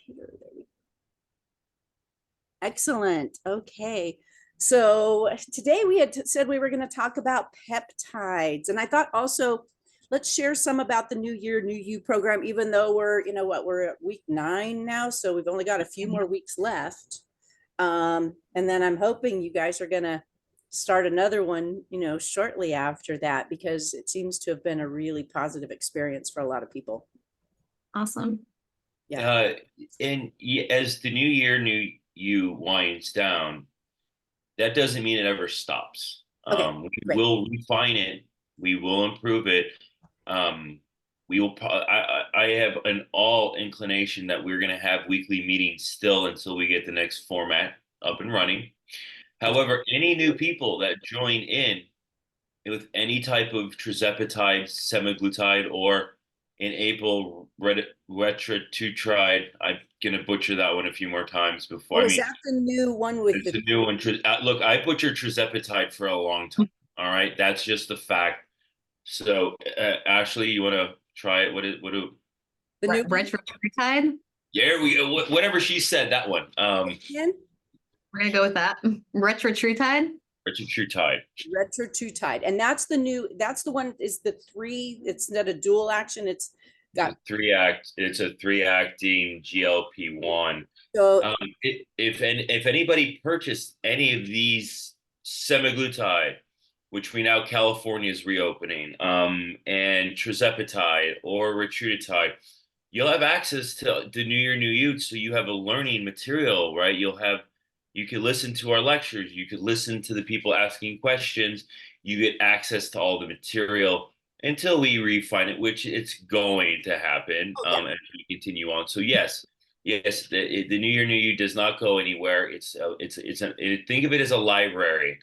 computer. There we go. Excellent. Okay. So today we had said we were going to talk about peptides. And I thought also let's share some about the New Year, New You program, even though we're, we're at week 9 now. So we've only got a few more weeks left. And then I'm hoping you guys are going to start another one, shortly after that, because it seems to have been a really positive experience for a lot of people. Awesome. Yeah. And as the new year, new you winds down, that doesn't mean it ever stops. Okay, We will refine it. We will improve it. We will. I have an all inclination that we're going to have weekly meetings still until we get the next format up and running. However, any new people that join in with any type of tirzepatide, semaglutide, or in April retatrutide, I'm gonna butcher that one a few more times before. Is that the new one with it's the new one. Look, I butchered tirzepatide for a long time. All right, that's just the fact. So, Ashley, you want to try it? What do the new retatrutide? Yeah, whatever she said, that one. We're gonna go with that. Retatrutide. Retatrutide. And that's the one is the 3, it's not a dual action. It's got it's a 3-acting GLP1. So if anybody purchased any of these semaglutide, which we now California is reopening, and tirzepatide or retatrutide, you'll have access to the New Year, New You. So you have a learning material, right? You could listen to our lectures. You could listen to the people asking questions. You get access to all the material until we refine it, which it's going to happen as we continue on. So yes, the New Year, New You does not go anywhere. Think of it as a library.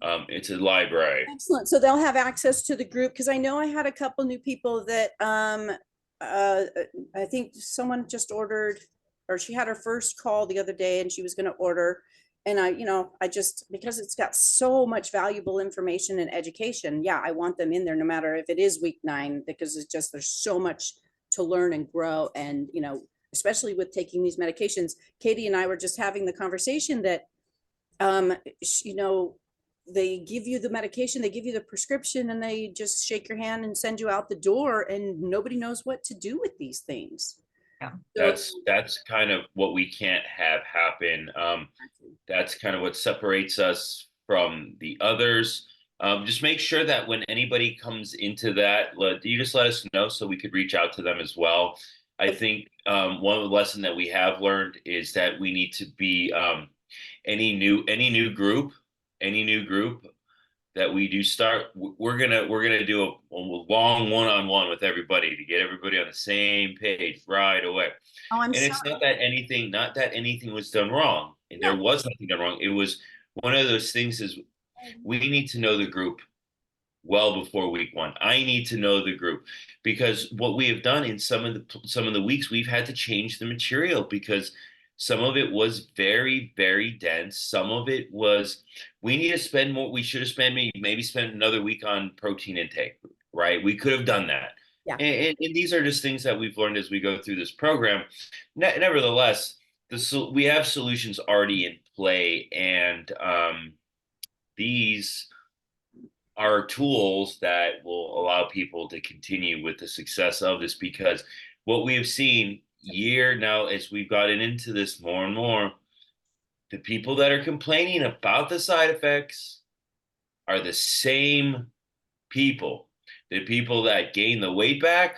It's a library. Excellent. So they'll have access to the group, because I know I had a couple new people that I think someone just ordered, or she had her first call the other day and she was going to order. And I just, because it's got so much valuable information and education, I want them in there no matter if it is week 9, because it's just, there's so much to learn and grow. And, especially with taking these medications, Katie and I were just having the conversation that, they give you the medication, they give you the prescription, and they just shake your hand and send you out the door, and nobody knows what to do with these things. Yeah. That's kind of what we can't have happen. That's kind of what separates us from the others. Just make sure that when anybody comes into that, you just let us know so we could reach out to them as well. I think one of the lessons that we have learned is that we need to be any new group that we do start, we're gonna do a long one-on-one with everybody to get everybody on the same page right away. And sorry. It's not that anything was done wrong. No. There was nothing done wrong. It was one of those things is we need to know the group well before week 1. I need to know the group, because what we have done in some of the weeks, we've had to change the material because some of it was very, very dense. Some of it was, we need to spend more. We should have spent maybe spend another week on protein intake, right? We could have done that. Yeah. And these are just things that we've learned as we go through this program. Nevertheless, we have solutions already in play, and these are tools that will allow people to continue with the success of this, because what we have seen year now, as we've gotten into this more and more, the people that are complaining about the side effects are the same people. The people that gain the weight back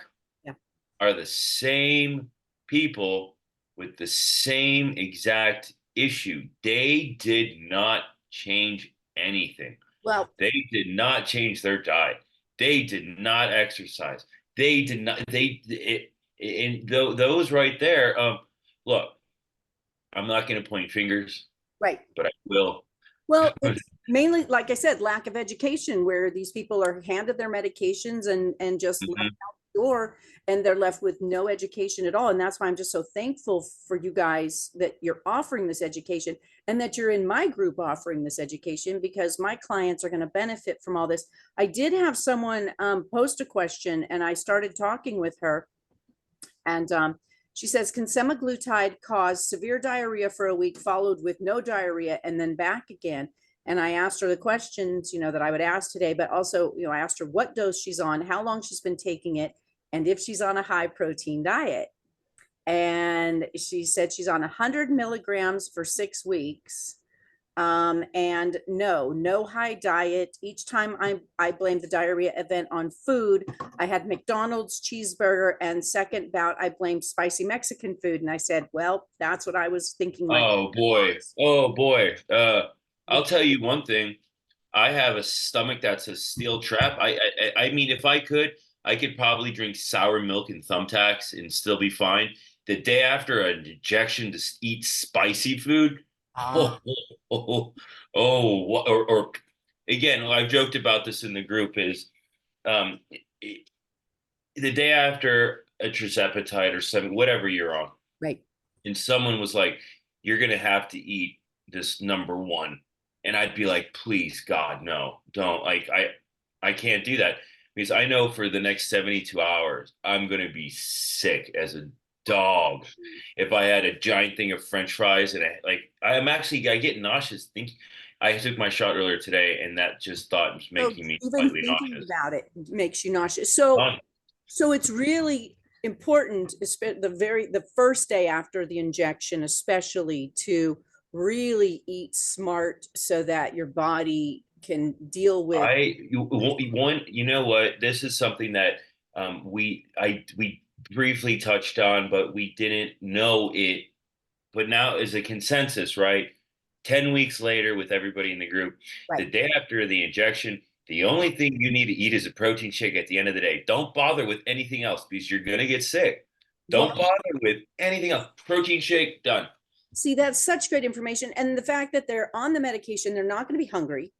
are the same people with the same exact issue. They did not change anything. Well, they did not change their diet. They did not exercise. They did not. And those right there, look, I'm not going to point fingers, right, but I will. Well, it's mainly, like I said, lack of education, where these people are handed their medications and just left out the door, and they're left with no education at all. And that's why I'm just so thankful for you guys that you're offering this education, and that you're in my group offering this education, because my clients are going to benefit from all this. I did have someone post a question, and I started talking with her. And She says, can semaglutide cause severe diarrhea for a week, followed with no diarrhea and then back again? And I asked her the questions, that I would ask today, but also, I asked her what dose she's on, how long she's been taking it, and if she's on a high protein diet. And she said she's on 100 milligrams for 6 weeks. And no high diet. Each time I blamed the diarrhea event on food. I had McDonald's cheeseburger, and second bout, I blamed spicy Mexican food. And I said, well, that's what I was thinking. Oh boy. Oh boy. I'll tell you one thing. I have a stomach that's a steel trap. I mean, if I could probably drink sour milk and thumbtacks and still be fine. The day after an injection to eat spicy food, oh, oh, or again, I've joked about this in the group is, um, the day after a tirzepatide or something, whatever you're on, Right. and someone was like, "You're gonna have to eat this number one," and I'd be like, "Please, God, no, don't." Like, I can't do that because I know for the next 72 hours I'm gonna be sick as a dog. If I had a giant thing of French fries and I get nauseous thinking. I took my shot earlier today, and that just thought was making me Even slightly thinking nauseous. about it makes you nauseous. So it's really important, the first day after the injection, especially, to really eat smart so that your body can deal with. You know what? This is something that we briefly touched on, but we didn't know it. But now is a consensus, right? 10 weeks later, with everybody in the group, the Right. day after the injection, the only thing you need to eat is a protein shake at the end of the day. Don't bother with anything else because you're gonna get sick. Don't Well, bother with anything else. Protein shake, done. see, that's such great information. And the fact that they're on the medication, they're not going to be hungry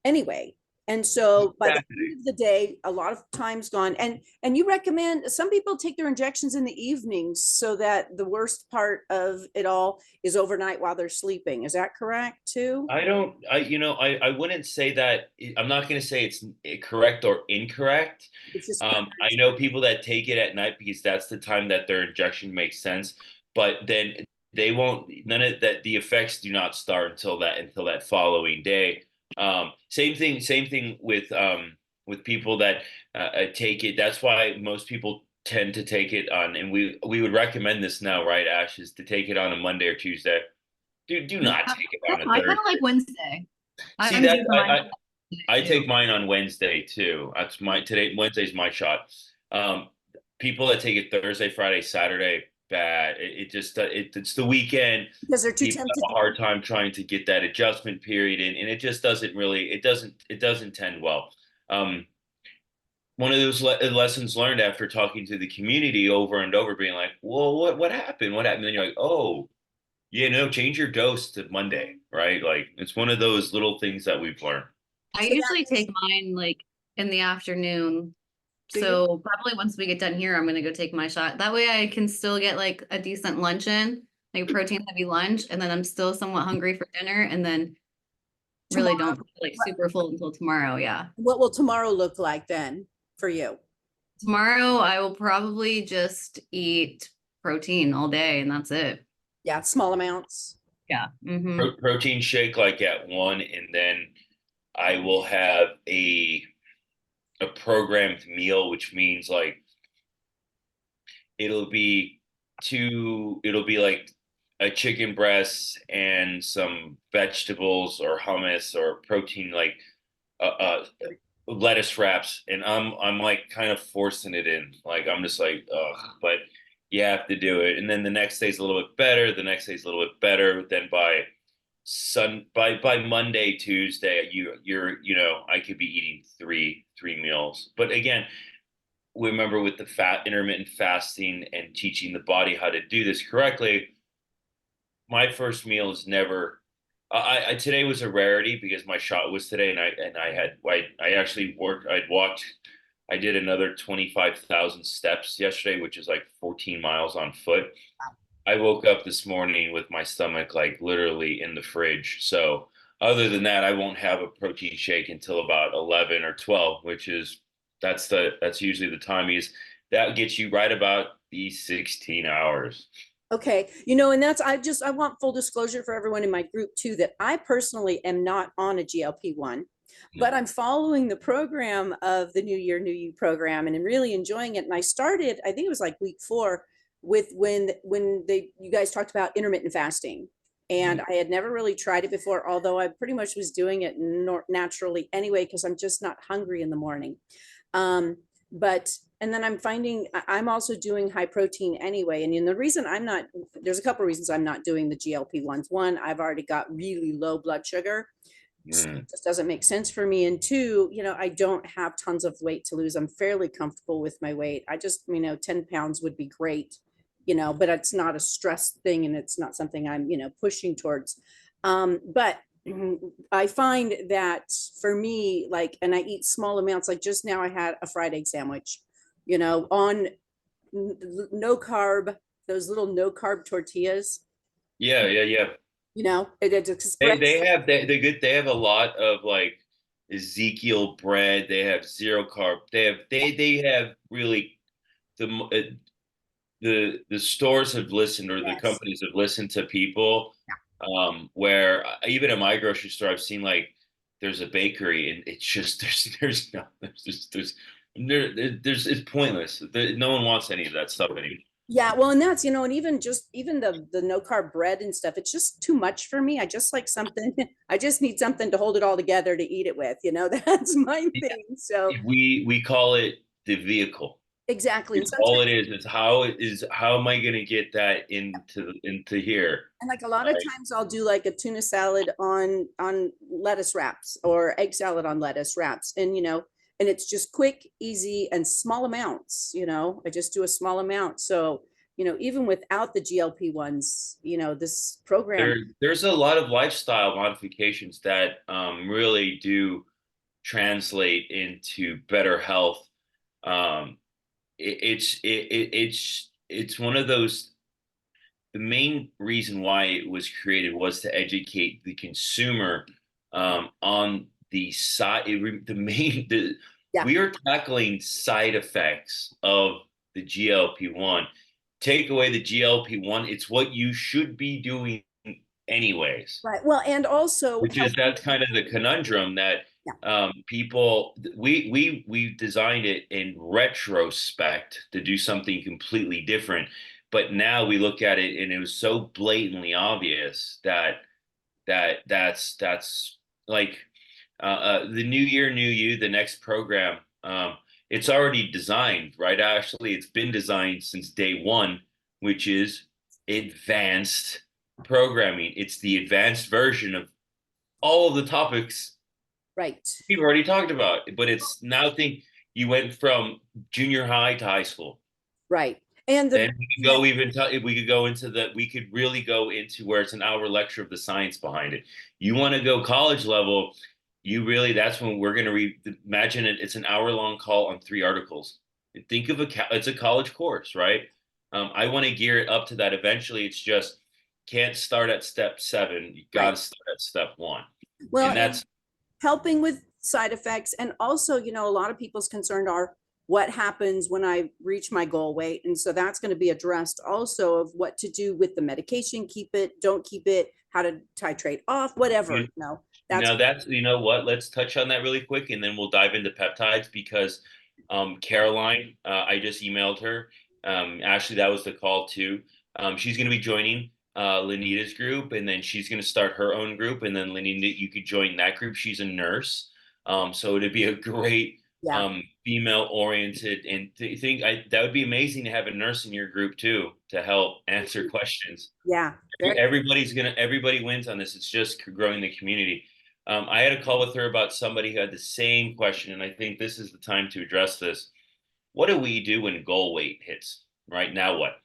anyway. And so by the Exactly. end of the day, a lot of time's gone. And you recommend some people take their injections in the evenings so that the worst part of it all is overnight while they're sleeping. Is that correct too? I don't, I wouldn't say that. I'm not going to say it's correct or incorrect. It's just I know people that take it at night because that's the time that their injection makes sense, but then they won't, none of that, the effects do not start until that following day. Same thing with people that take it. That's why most people tend to take it on, and we would recommend this now, right, Ash, is to take it on a Monday or Tuesday. Do not Yeah, take it on a I kind of Thursday. like Wednesday. See I'm that due for mine I too. take mine on Wednesday too. That's my today. Wednesday's my shot. Um, People that take it Thursday, Friday, Saturday, bad. It just it's the weekend. because they're too People tempted. have a hard time trying to get that adjustment period in, and it just doesn't really. It doesn't tend well. Um, One of those lessons learned after talking to the community over and over, being like, "Well, what happened? What happened?" And then you're like, "Oh, change your dose to Monday, right?" Like it's one of those little things that we've learned. I So usually take mine like in the afternoon. do you? So probably once we get done here, I'm gonna go take my shot. That way I can still get like a decent lunch in, like protein heavy lunch, and then I'm still somewhat hungry for dinner, and then really Tomorrow, don't feel like super full until tomorrow. Yeah. what will tomorrow look like then for you? Tomorrow I will probably just eat protein all day and that's it. Yeah, small amounts. Yeah. Mm-hmm. Protein shake like at 1, and then I will have a programmed meal, which means like it'll be it'll be like a chicken breast and some vegetables or hummus or protein like lettuce wraps, and I'm like kind of forcing it in. Like I'm just like, ugh, but you have to do it. And then the next day's a little bit better. The next day's a little bit better. Then by Monday, Tuesday, I could be eating three meals. But again, remember with the intermittent fasting and teaching the body how to do this correctly, my first meal is never. I today was a rarity because my shot was today, and I actually worked. I did another 25,000 steps yesterday, which is like 14 miles on foot. I woke up this morning with my stomach like literally in the fridge. So other than that, I won't have a protein shake until about 11 or 12, which is that's usually the time. Is that gets you right about the 16 hours. Okay, and that's I want full disclosure for everyone in my group too that I personally am not on a GLP-1, but I'm following the program of the New Year, New You program and I'm really enjoying it. And I started, I think it was like week 4 with when you guys talked about intermittent fasting. And I had never really tried it before, although I pretty much was doing it naturally anyway, because I'm just not hungry in the morning. But and then I'm finding I'm also doing high protein anyway. And the reason I'm not, there's a couple of reasons I'm not doing the GLP-1s. One, I've already got really low blood sugar. So it just doesn't make sense for me. And two, I don't have tons of weight to lose. I'm fairly comfortable with my weight. I just, 10 pounds would be great, but it's not a stress thing and it's not something I'm, pushing towards. But I find that for me, like, and I eat small amounts, like just now I had a fried egg sandwich, on no carb, those little no carb tortillas, Yeah, yeah, yeah. it's They express. have they have a lot of like Ezekiel bread. They have zero carb. They have really the stores have listened, or the Yes. companies have listened to people, where even at my grocery store I've seen like there's a bakery and it's just there's no there's it's pointless. No one wants any of that stuff anymore. Yeah, well, and that's, and even the no carb bread and stuff, it's just too much for me. I just like something, I just need something to hold it all together to eat it with, that's my thing. So We call it the vehicle. exactly. And It's all it sometimes, is. It's how it is. How am I going to get that into here? and like a lot of Right? times I'll do like a tuna salad on lettuce wraps or egg salad on lettuce wraps. And and it's just quick, easy, and small amounts, I just do a small amount. So, even without the GLP-1s, this program. There's a lot of lifestyle modifications that really do translate into better health. Um, it's one of those. The main reason why it was created was to educate the consumer on the side. The main Yeah. we are tackling side effects of the GLP-1. Take away the GLP-1, it's what you should be doing anyways. Right. Well, and also Which is helping. that's kind of the conundrum that Yeah. people we designed it in retrospect to do something completely different, but now we look at it and it was so blatantly obvious that's like the New Year, New You, the next program. It's already designed, right? Actually, it's been designed since day one, which is advanced programming. It's the advanced version of all of the topics Right. we've already talked about. But it's now think you went from junior high to high school. Right. And Then we could go even we could go into we could really go into where it's an hour lecture of the science behind it. You want to go college level, you really that's when we're going to imagine it. It's an hour long call on 3 articles. Think of it's a college course, right? I want to gear it up to that. Eventually, it's just can't start at step 7. You got right. to start at step 1, Well, and and that's helping with side effects. And also, a lot of people's concern are what happens when I reach my goal weight. And so that's going to be addressed also of what to do with the medication, keep it, don't keep it, how to titrate off, whatever, that's that's you know what. Let's touch on that really quick, and then we'll dive into peptides because Caroline, I just emailed her. Ashley, that was the call too. She's going to be joining Lenita's group, and then she's going to start her own group, and then Lenita, you could join that group. She's a nurse, so it'd be a great yeah. female-oriented, and think that would be amazing to have a nurse in your group too to help answer questions. Yeah. Everybody wins on this. It's just growing the community. I had a call with her about somebody who had the same question, and I think this is the time to address this. What do we do when goal weight hits? Right now, what?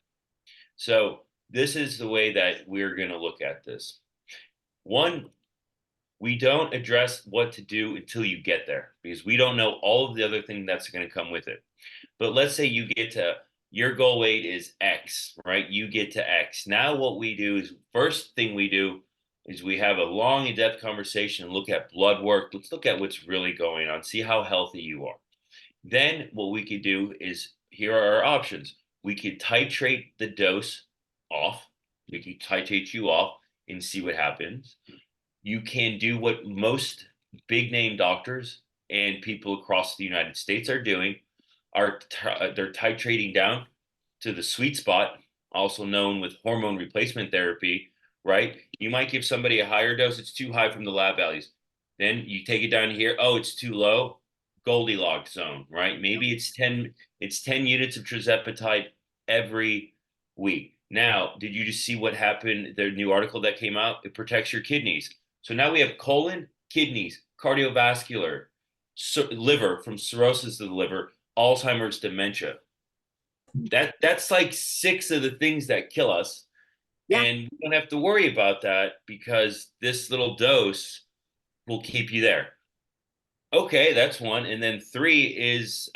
So this is the way that we're going to look at this. One, we don't address what to do until you get there because we don't know all of the other things that's going to come with it. But let's say you get to your goal weight is X, right? You get to X. Now what we do is first thing we do is we have a long in-depth conversation and look at blood work. Let's look at what's really going on, see how healthy you are. Then what we could do is here are our options. we could titrate the dose off. We could titrate you off and see what happens. You can do what most big name doctors and people across the United States are doing. They're titrating down to the sweet spot, also known with hormone replacement therapy, right? You might give somebody a higher dose, it's too high from the lab values. Then you take it down here, oh, it's too low, Goldilocks zone, right? Maybe it's 10 units of tirzepatide every week. Now, did you just see what happened? The new article that came out, it protects your kidneys. So now we have colon, kidneys, cardiovascular, liver from cirrhosis of the liver, Alzheimer's, dementia. That's like 6 of the things that kill us. Yeah. And we don't have to worry about that because this little dose will keep you there. Okay, that's 1. And then 3 is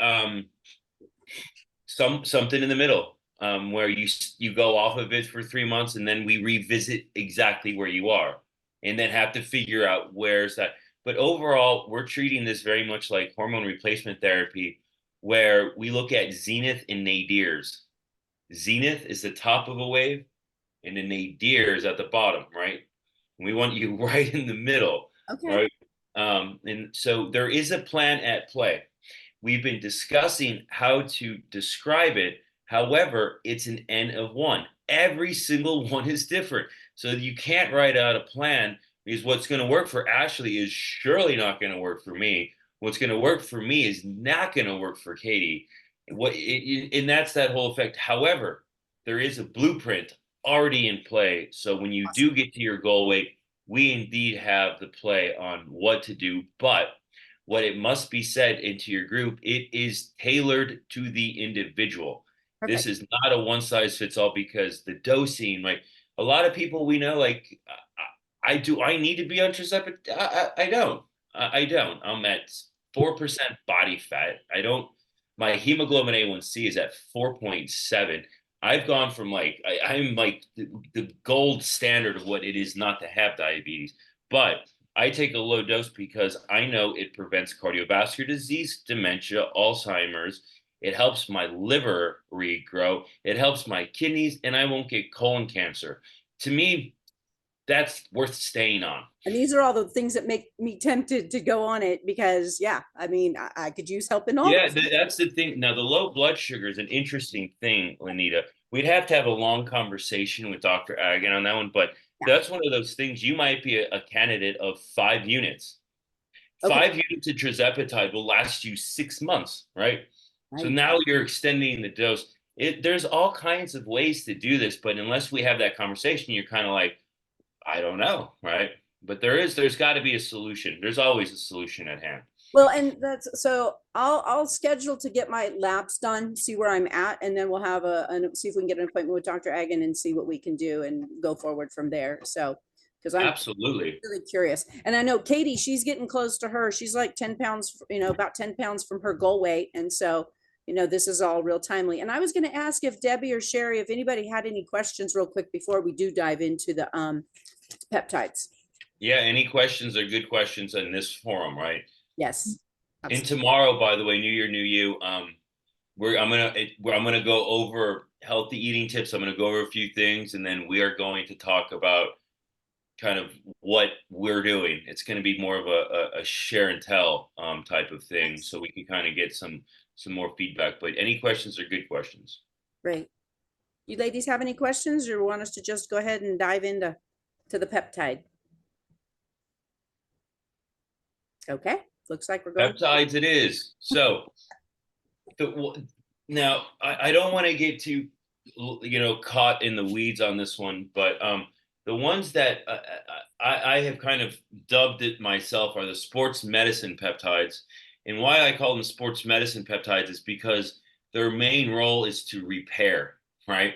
something in the middle, where you go off of it for 3 months and then we revisit exactly where you are and then have to figure out where's that. But overall, we're treating this very much like hormone replacement therapy, where we look at zenith and nadirs. Zenith is the top of a wave, and the nadir is at the bottom, right? And we want you right in the middle, Okay. right? And so there is a plan at play. We've been discussing how to describe it. However, it's an N of 1. Every single one is different. So you can't write out a plan, because what's going to work for Ashley is surely not going to work for me. What's going to work for me is not going to work for Katie. And that's that whole effect. However, there is a blueprint already in play. So when you do get to your goal weight, we indeed have the play on what to do. But what it must be said into your group, it is tailored to the individual. Perfect. This is not a one size fits all, because the dosing, like a lot of people we know, like I need to be on tirzepatide. I don't. I don't. I'm at 4% body fat. I don't. My hemoglobin A1C is at 4.7. I've gone from I'm like the gold standard of what it is not to have diabetes, but I take a low dose because I know it prevents cardiovascular disease, dementia, Alzheimer's. It helps my liver regrow. It helps my kidneys, and I won't get colon cancer. To me, that's worth staying on. And these are all the things that make me tempted to go on it, because yeah, I mean, I could use help in all. Yeah, that's the thing. Now, the low blood sugar is an interesting thing, Lenita. We'd have to have a long conversation with Dr. Again on that one, but that's one of those things. You might be a candidate of 5 units. Okay. 5 units of tirzepatide will last you 6 months, right? So Right. now you're extending the dose. There's all kinds of ways to do this, but unless we have that conversation, you're kind of like, I don't know, right? But there's got to be a solution. There's always a solution at hand. Well, and that's so I'll schedule to get my labs done, see where I'm at, and then we'll have see if we can get an appointment with Dr. Agan and see what we can do and go forward from there. So, because I'm Absolutely really curious. And I know Katie, she's getting close to her. She's like 10 pounds, about 10 pounds from her goal weight. And so, this is all real timely. And I was going to ask if Debbie or Sherry, if anybody had any questions real quick before we do dive into the peptides. Yeah, any questions are good questions in this forum, right? Yes. And Absolutely. tomorrow, by the way, New Year, New You. I'm gonna go over healthy eating tips. I'm gonna go over a few things, and then we are going to talk about kind of what we're doing. It's going to be more of a share and tell type of thing, so we can kind of get some more feedback. But any questions are good questions. Great. You ladies have any questions, or want us to just go ahead and dive into the peptide? Okay, looks like we're going. Peptides it is. So now I don't want to get too caught in the weeds on this one, but the ones that I have kind of dubbed it myself are the sports medicine peptides. And why I call them sports medicine peptides is because their main role is to repair, right?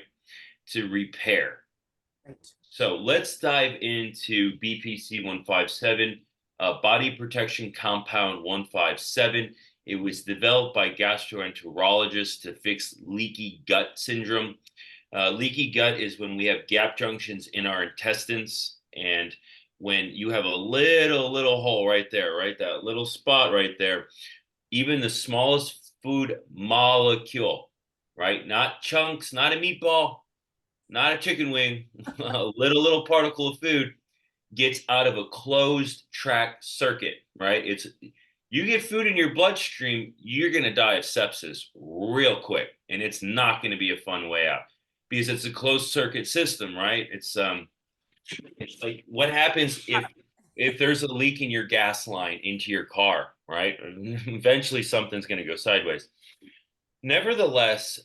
To repair. Right. So let's dive into BPC 157, body protection compound 157. It was developed by gastroenterologists to fix leaky gut syndrome. Leaky gut is when we have gap junctions in our intestines, and when you have a little hole right there, right, that little spot right there, even the smallest food molecule, right? Not chunks, not a meatball, not a chicken wing, a little particle of food gets out of a closed track circuit, right? It's you get food in your bloodstream, you're going to die of sepsis real quick, and it's not going to be a fun way out because it's a closed circuit system, right? It's like what happens if there's a leak in your gas line into your car, right? Eventually something's going to go sideways. Nevertheless,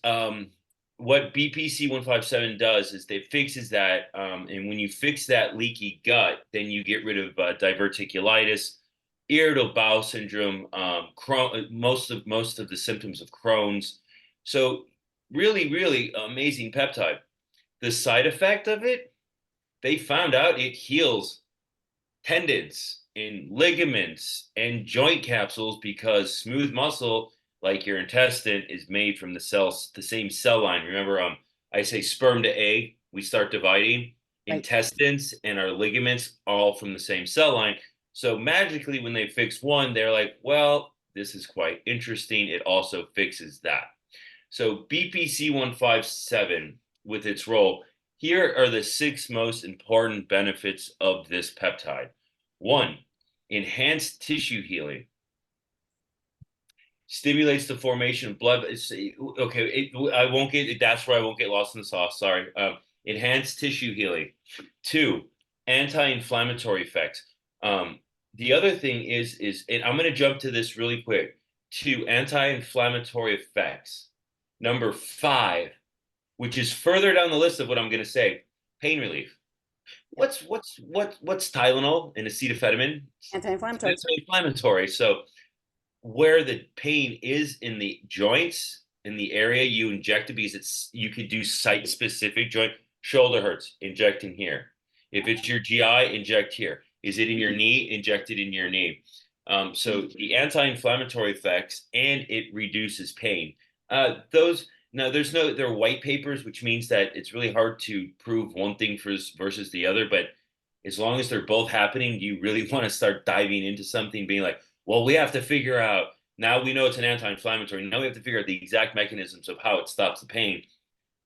what BPC 157 does is it fixes that, and when you fix that leaky gut, then you get rid of diverticulitis, irritable bowel syndrome, most of the symptoms of Crohn's. So really amazing peptide. The side effect of it, they found out it heals tendons and ligaments and joint capsules because smooth muscle, like your intestine, is made from the cells, the same cell line. Remember, I say sperm to egg, we start dividing. Right. Intestines and our ligaments all from the same cell line. So magically, when they fix one, they're like, well, this is quite interesting. It also fixes that. So BPC 157 with its role, here are the 6 most important benefits of this peptide. 1, enhanced tissue healing. Stimulates the formation of blood. I won't get. That's where I won't get lost in the sauce. Sorry. Enhanced tissue healing. 2, anti-inflammatory effects. The other thing is, and I'm going to jump to this really quick. 2, anti-inflammatory effects. Number 5, which is further down the list of what I'm going to say, pain relief. What's Tylenol and acetaminophen? Anti-inflammatory. Anti-inflammatory. So where the pain is in the joints, in the area you inject it, because you could do site-specific joint. Shoulder hurts, inject in here. If it's your GI, inject here. Is it in your knee? Inject it in your knee. So the anti-inflammatory effects, and it reduces pain. They're white papers, which means that it's really hard to prove one thing versus the other. But as long as they're both happening, you really want to start diving into something, being like, well, we have to figure out, now we know it's an anti-inflammatory. Now we have to figure out the exact mechanisms of how it stops the pain.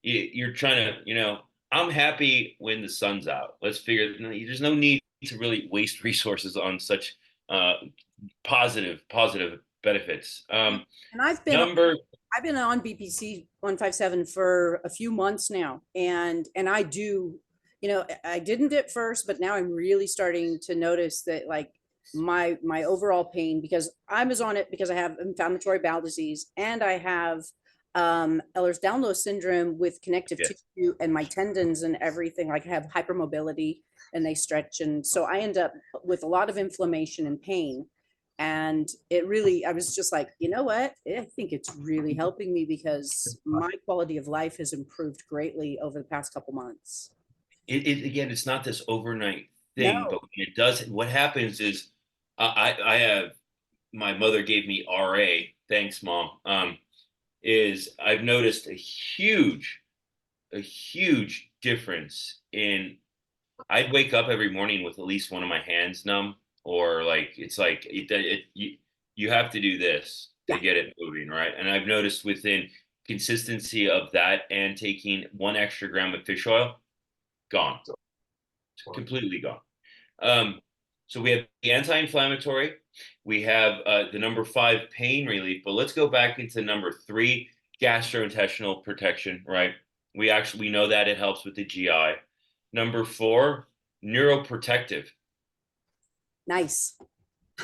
You're trying to, I'm happy when the sun's out. Let's figure, there's no need to really waste resources on such positive benefits. And I've been on BPC 157 for a few months now, and I do, I didn't at first, but now I'm really starting to notice that, like, my overall pain, because I was on it because I have inflammatory bowel disease and I have Ehlers-Danlos syndrome with connective tissue and my tendons and everything. Like, I have hypermobility and they stretch, and so I end up with a lot of inflammation and pain. And I was just like, you know what? I think it's really helping me because my quality of life has improved greatly over the past couple months. Again, it's not this overnight thing, No. but when it does, what happens is I have, my mother gave me RA. Thanks, Mom. Is I've noticed a huge difference in, I'd wake up every morning with at least one of my hands numb, or like, it's like you have to do this to get it moving, right? And I've noticed within consistency of that and taking 1 extra gram of fish oil, gone. It's completely gone. So we have the anti-inflammatory, we have the number 5, pain relief, but let's go back into number 3, gastrointestinal protection, right? We know that it helps with the GI. Number 4, neuroprotective. Nice.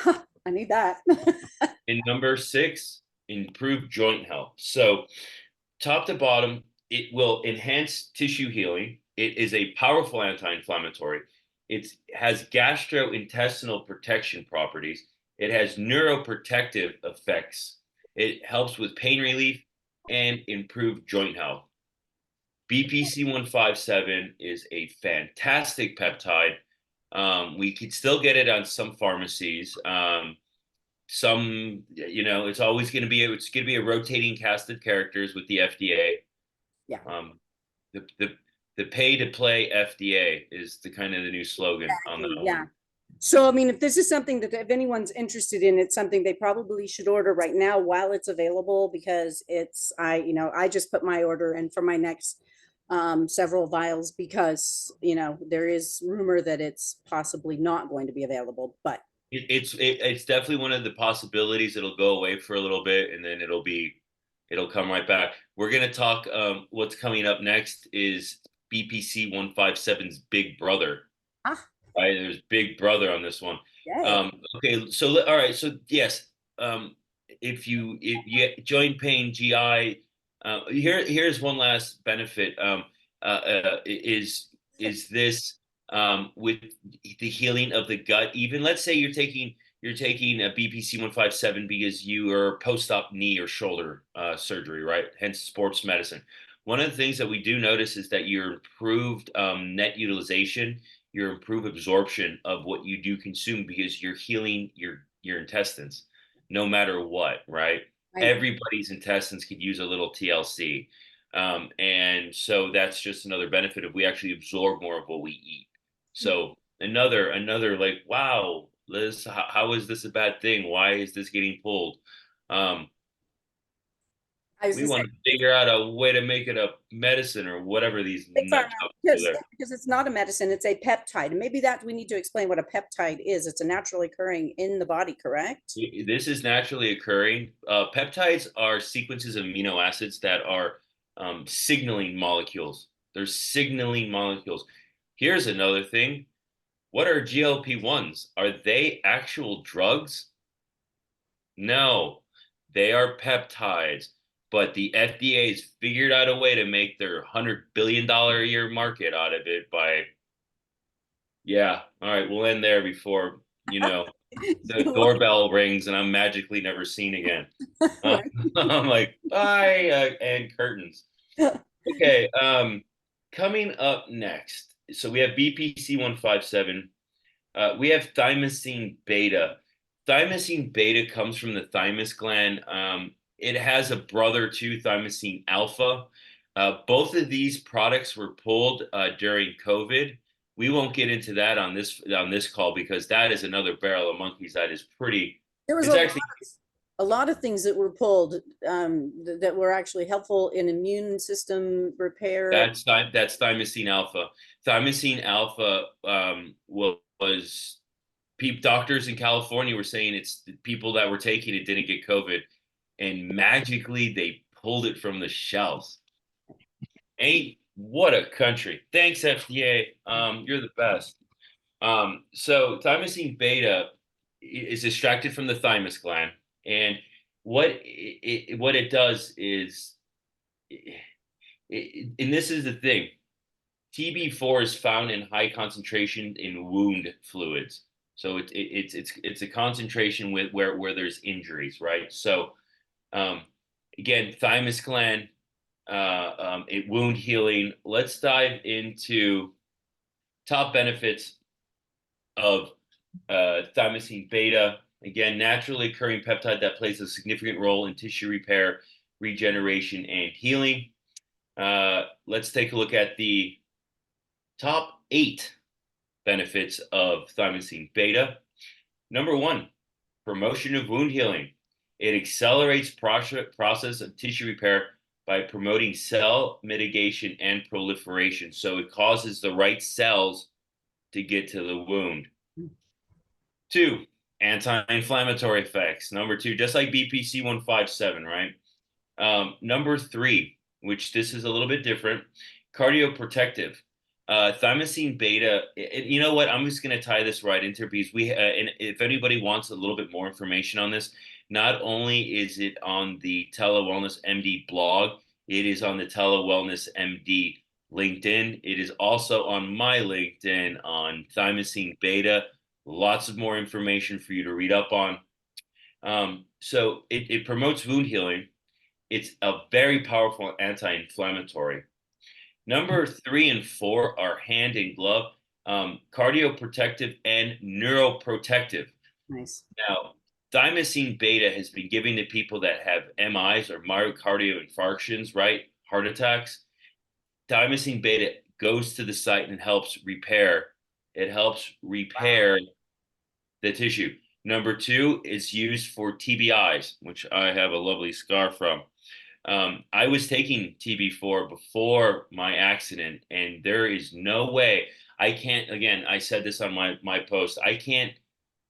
I need that. And number 6, improve joint health. So top to bottom, it will enhance tissue healing. It is a powerful anti-inflammatory. It has gastrointestinal protection properties. It has neuroprotective effects. It helps with pain relief and improved joint health. BPC 157 is a fantastic peptide. We could still get it on some pharmacies. It's always going to be a rotating cast of characters with the FDA. Yeah. The pay to play FDA is the kind of the new slogan on the Yeah. So, I mean, if this is something that if anyone's interested in, it's something they probably should order right now while it's available because I just put my order in for my next several vials because, there is rumor that it's possibly not going to be available, but It's definitely one of the possibilities. It'll go away for a little bit and then it'll come right back. We're gonna talk. What's coming up next is BPC 157's Big Brother. ah, Right, there's Big Brother on this one. yay. Okay, so all right, so yes, if you joint pain GI, here's one last benefit. Is this with the healing of the gut? Even let's say you're taking a BPC 157 because you are post-op knee or shoulder surgery, right? Hence sports medicine. One of the things that we do notice is that your improved net utilization, your improved absorption of what you do consume because you're healing your intestines no matter what, right? Right. Everybody's intestines could use a little TLC. And so that's just another benefit of we actually absorb more of what we eat. So another like, wow, Liz, how is this a bad thing? Why is this getting pulled? Um, I was we gonna say want to figure out a way to make it a medicine or whatever these big nut pharma jobs do because there. because it's not a medicine, it's a peptide. And maybe that we need to explain what a peptide is. It's a naturally occurring in the body, correct? This is naturally occurring. Peptides are sequences of amino acids that are signaling molecules. They're signaling molecules. Here's another thing. What are GLP1s? Are they actual drugs? No, they are peptides. But the FDA has figured out a way to make their $100 billion a year market out of it by, yeah, all right, we'll end there before, the doorbell rings and I'm magically never seen again. Um, Right. I'm like, bye, and curtains. Okay, coming up next. So we have BPC 157. We have thymosin beta. Thymosin beta comes from the thymus gland. It has a brother to thymosin alpha. Both of these products were pulled during COVID. We won't get into that on this call because that is another barrel of monkeys. That is pretty. There was It's actually a lot of things that were pulled that were actually helpful in immune system repair. that's thymosin alpha. Thymosin alpha was doctors in California were saying it's the people that were taking it didn't get COVID, and magically they pulled it from the shelves. Ain't what a country! Thanks FDA. You're the best. So thymosin beta is extracted from the thymus gland, and what it does is, and this is the thing. TB4 is found in high concentration in wound fluids. So it's a concentration with where there's injuries, right? So um, again, thymus gland, wound healing. Let's dive into top benefits of thymosin beta. Again, naturally occurring peptide that plays a significant role in tissue repair, regeneration, and healing. Let's take a look at the top 8 benefits of thymosin beta. Number 1, promotion of wound healing. It accelerates process of tissue repair by promoting cell mitigation and proliferation. So it causes the right cells to get to the wound. 2, anti-inflammatory effects. Number 2, just like BPC 157, right? Number 3, which this is a little bit different, cardioprotective. Thymosin beta. You know what? I'm just going to tie this right into because and if anybody wants a little bit more information on this, not only is it on the TeleWellness MD blog, it is on the TeleWellness MD LinkedIn. It is also on my LinkedIn on thymosin beta. Lots of more information for you to read up on. So it promotes wound healing. It's a very powerful anti-inflammatory. Number 3 and 4 are hand in glove, cardioprotective and neuroprotective. Nice. Now, thymosin beta has been given to people that have MIs or myocardial infarctions, right? Heart attacks. Thymosin beta goes to the site and helps repair. It helps repair the tissue. Number two is used for TBIs, which I have a lovely scar from. I was taking TB4 before my accident, and there is no way I can't. Again, I said this on my post. I can't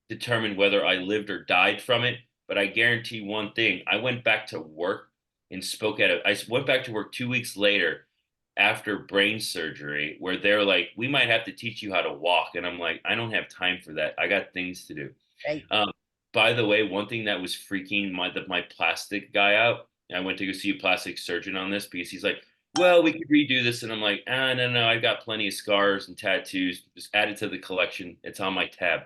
determine whether I lived or died from it, but I guarantee one thing: I went back to work and spoke at a. I went back to work 2 weeks later after brain surgery, where they're like, "We might have to teach you how to walk," and I'm like, "I don't have time for that. I got things to do." Right. By the way, one thing that was freaking my plastic guy out, I went to go see a plastic surgeon on this because he's like, "Well, we could redo this," and I'm like, "Ah, no, no, I've got plenty of scars and tattoos. Just add it to the collection. It's on my tab."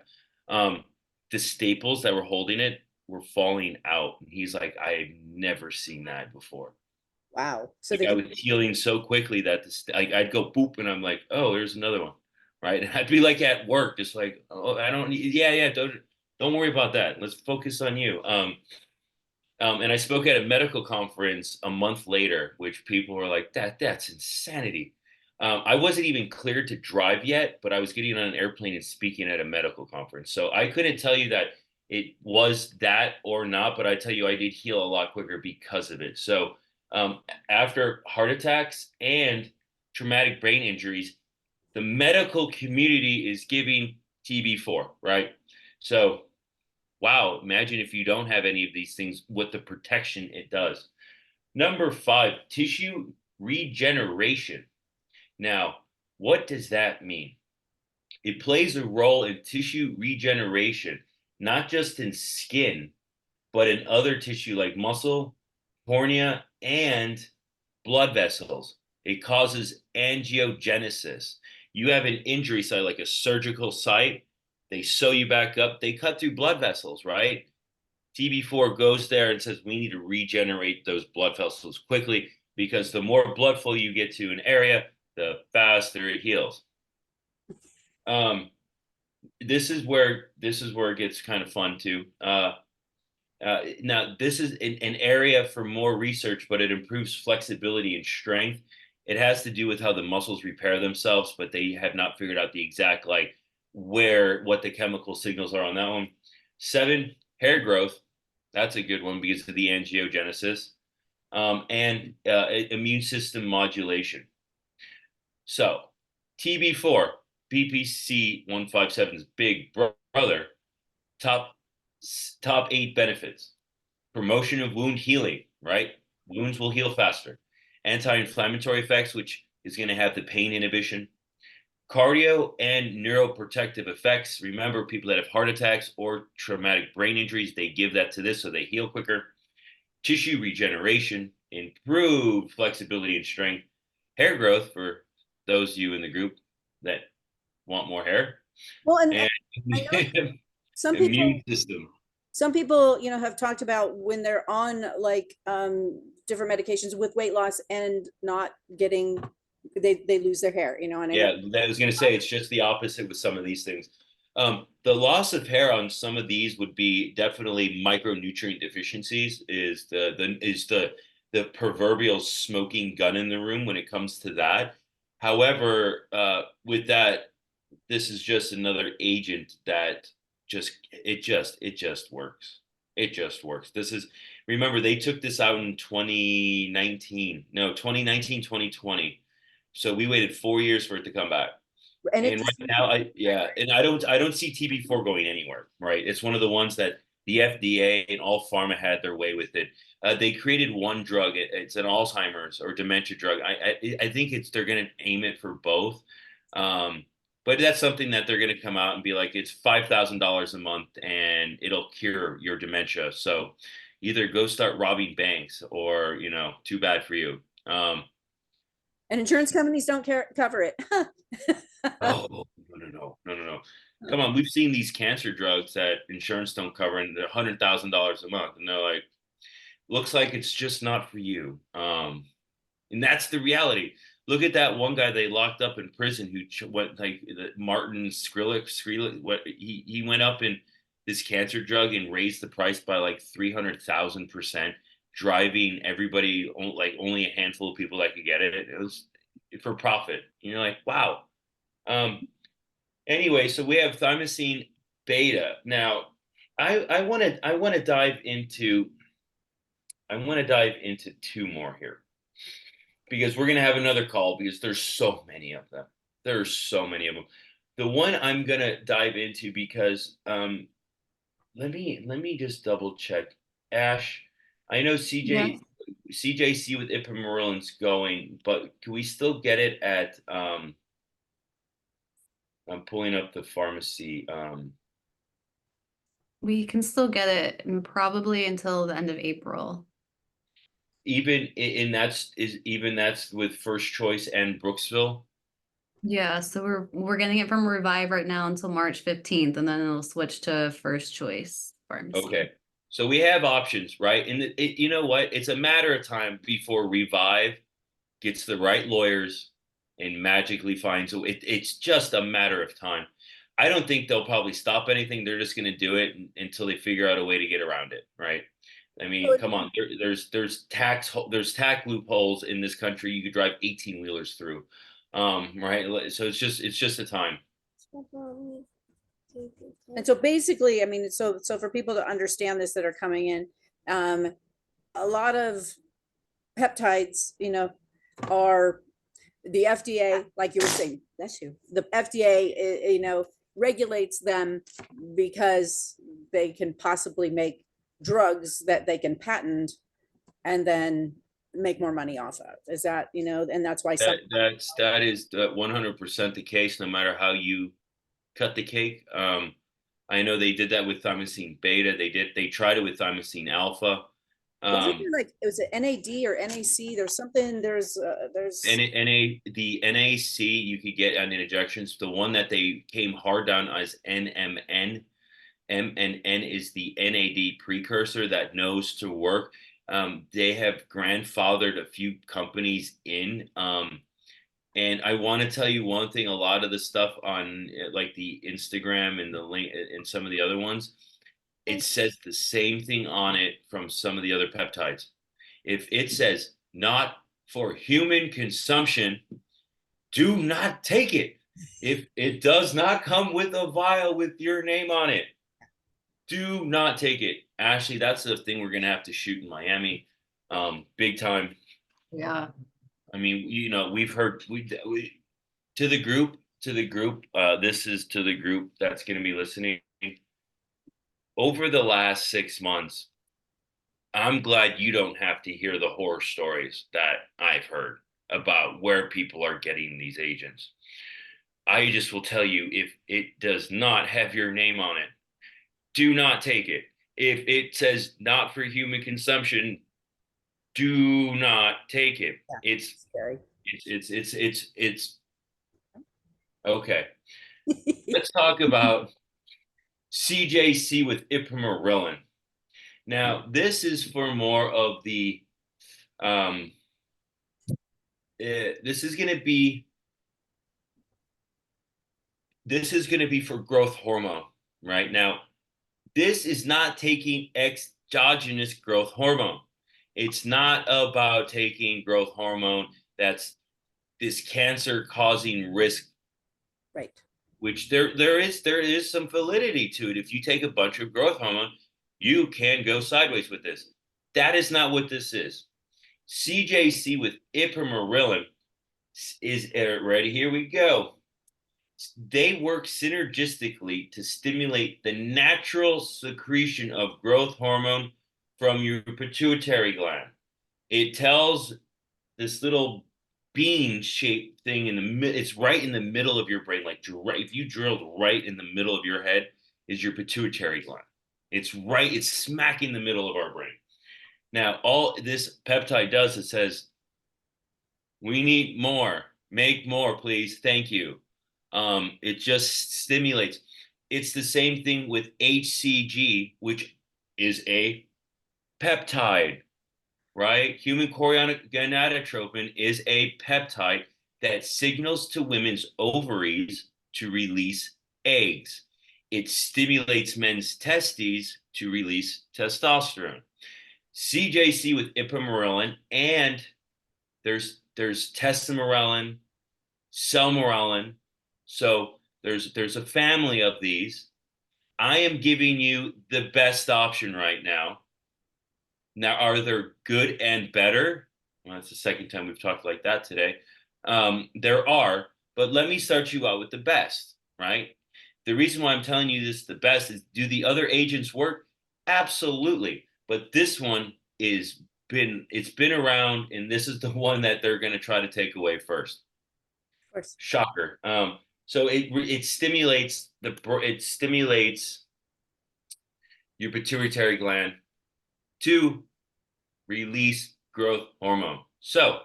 Um, the staples that were holding it were falling out, and he's like, "I've never seen that before." Wow. So Like they I can, was healing so quickly that I'd go boop, and I'm like, "Oh, there's another one," right? And I'd be like at work, just like, "Oh, I don't need, yeah, yeah, don't worry about that. Let's focus on you." And I spoke at a medical conference a month later, which people were like, that's insanity." I wasn't even cleared to drive yet, but I was getting on an airplane and speaking at a medical conference. So I couldn't tell you that it was that or not, but I tell you, I did heal a lot quicker because of it. So after heart attacks and traumatic brain injuries, the medical community is giving TB4, right? So wow, imagine if you don't have any of these things, what the protection it does. Number five, tissue regeneration. Now, what does that mean? It plays a role in tissue regeneration, not just in skin, but in other tissue like muscle, cornea, and blood vessels. It causes angiogenesis. You have an injury site, like a surgical site, they sew you back up, they cut through blood vessels, right? TB4 goes there and says we need to regenerate those blood vessels quickly because the more blood flow you get to an area, the faster it heals. Um, this is where it gets kind of fun too. Now, this is an area for more research, but it improves flexibility and strength. It has to do with how the muscles repair themselves, but they have not figured out the exact like what the chemical signals are on that one. Seven, hair growth. That's a good one because of the angiogenesis and immune system modulation. So, TB4, BPC 157's big brother, top top 8 benefits: promotion of wound healing, right? Wounds will heal faster. Anti-inflammatory effects, which is going to have the pain inhibition. Cardio and neuroprotective effects. Remember, people that have heart attacks or traumatic brain injuries, they give that to this so they heal quicker. Tissue regeneration, improved flexibility and strength. Hair growth for those of you in the group that want more hair. well, and And I know some people, immune system. have talked about when they're on like different medications with weight loss and not getting, they lose their hair, and I know. Yeah, I was going to say it's just the opposite with some of these things. The loss of hair on some of these would be definitely micronutrient deficiencies. Is the proverbial smoking gun in the room when it comes to that. However, with that, this is just another agent that it just works. It just works. This is Remember they took this out in 2019. No, 2019, 2020. So we waited 4 years for it to come back. And And it's right now, I don't see TB4 going anywhere. Right, it's one of the ones that the FDA and all pharma had their way with it. They created one drug. It's an Alzheimer's or dementia drug. I think they're going to aim it for both. Um, but that's something that they're going to come out and be like, it's $5,000 a month and it'll cure your dementia. So either go start robbing banks or, too bad for you. and insurance companies don't cover it. Oh, no. Come on, we've seen these cancer drugs that insurance don't cover, and they're $100,000 a month, and they're like, looks like it's just not for you. And that's the reality. Look at that one guy they locked up in prison who went like Martin Skrilik. What he went up in this cancer drug and raised the price by like 300,000%, driving everybody like only a handful of people that could get it. It was for profit. Like, wow. Um, Anyway, so we have thymosin beta. Now, I want to dive into two more here because we're gonna have another call because there's so many of them. There's so many of them. The one I'm gonna dive into because let me just double check. Ash, I know Yes. CJC with ipamorellin's going, but can we still get it at I'm pulling up the pharmacy. We can still get it probably until the end of April. Even in that's with First Choice and Brooksville. Yeah, so we're getting it from Revive right now until March 15th, and then it'll switch to First Choice Pharmacy. Okay. So we have options, right? And you know what? It's a matter of time before Revive gets the right lawyers and magically finds it's just a matter of time. I don't think they'll probably stop anything. They're just going to do it until they figure out a way to get around it, right? I mean, come on. There's tax loopholes in this country. You could drive 18-wheelers through, right? So it's just a time. And so basically, I mean, so for people to understand this that are coming in, a lot of peptides, are the FDA, like you were saying, that's you. The FDA, regulates them because they can possibly make drugs that they can patent and then make more money off of. Is that, and that's why some. That is 100% the case, no matter how you cut the cake. I know they did that with thymosin beta. They tried it with thymosin alpha. Wasn't there like, it was an NAD or NAC? There's something, there's The NAC you could get on injections. The one that they came hard on is NMN. MNN is the NAD precursor that knows to work. They have grandfathered a few companies in. And I want to tell you one thing, a lot of the stuff on like the Instagram and the link and some of the other ones, it says the same thing on it from some of the other peptides. If it says not for human consumption, do not take it. If it does not come with a vial with your name on it, do not take it. Ashley, that's the thing we're gonna have to shoot in Miami, big time. Yeah. I mean, we've heard we to the group. This is to the group that's going to be listening. Over the last 6 months, I'm glad you don't have to hear the horror stories that I've heard about where people are getting these agents. I just will tell you, if it does not have your name on it, do not take it. If it says not for human consumption, do not take it. Yeah, It's scary. it's okay. Let's talk about CJC with ipamorelin. Now, this is for more of the this is going to be for growth hormone, right? Now, this is not taking exogenous growth hormone. It's not about taking growth hormone that's this cancer causing risk, Right. which there is some validity to it. If you take a bunch of growth hormone, you can go sideways with this. That is not what this is. CJC with ipamorelin is ready. Here we go. They work synergistically to stimulate the natural secretion of growth hormone from your pituitary gland. It tells this little bean-shaped thing in the it's right in the middle of your brain. Like if you drilled right in the middle of your head is your pituitary gland. It's smack in the middle of our brain. Now, all this peptide does, it says, we need more, make more, please, thank you. It just stimulates. It's the same thing with HCG, which is a peptide, right? Human chorionic gonadotropin is a peptide that signals to women's ovaries to release eggs. It stimulates men's testes to release testosterone. CJC with ipamorelin, and there's tesamorelin, selmorelin. So there's a family of these. I am giving you the best option right now. Now, are there good and better? Well, that's the second time we've talked like that today. There are, but let me start you out with the best, right? The reason why I'm telling you this the best is, do the other agents work? Absolutely. But this one it's been around, and this is the one that they're going to try to take away first. Of course. Shocker. So it stimulates your pituitary gland to release growth hormone. So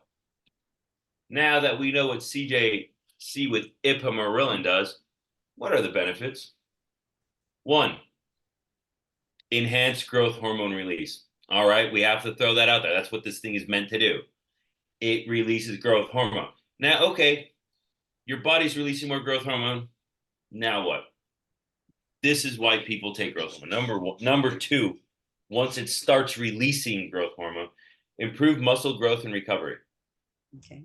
now that we know what CJC with ipamorelin does, what are the benefits? One, enhanced growth hormone release. All right, we have to throw that out there. That's what this thing is meant to do. It releases growth hormone. Now, okay, your body's releasing more growth hormone. Now what? This is why people take growth hormone. Number one. Number two, once it starts releasing growth hormone, improve muscle growth and recovery. Okay.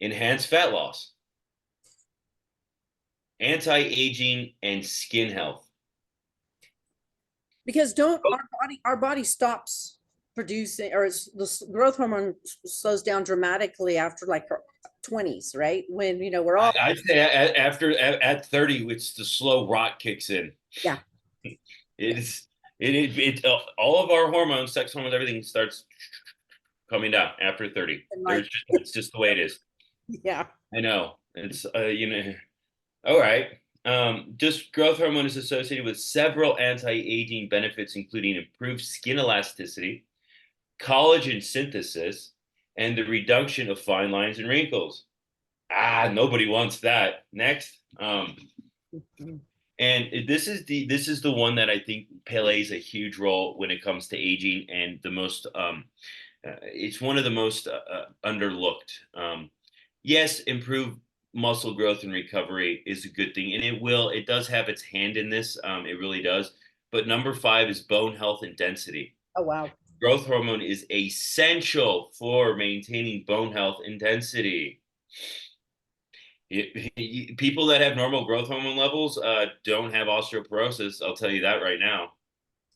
Enhance fat loss, anti-aging, and skin health. Because don't our body stops producing, or the growth hormone slows down dramatically after like our 20s, right? When we're all I'd say at 30, it's the slow rot kicks in. Yeah. All of our hormones, sex hormones, everything starts coming down after 30. It's just the way it is. Yeah. I know. It's all right. Just growth hormone is associated with several anti-aging benefits, including improved skin elasticity, collagen synthesis, and the reduction of fine lines and wrinkles. Nobody wants that. Next. And this is the one that I think plays a huge role when it comes to aging, and the most it's one of the most underlooked. Yes, improved muscle growth and recovery is a good thing, and it does have its hand in this. It really does. But number 5 is bone health and density. Oh, wow. Growth hormone is essential for maintaining bone health and density. People that have normal growth hormone levels don't have osteoporosis. I'll tell you that right now.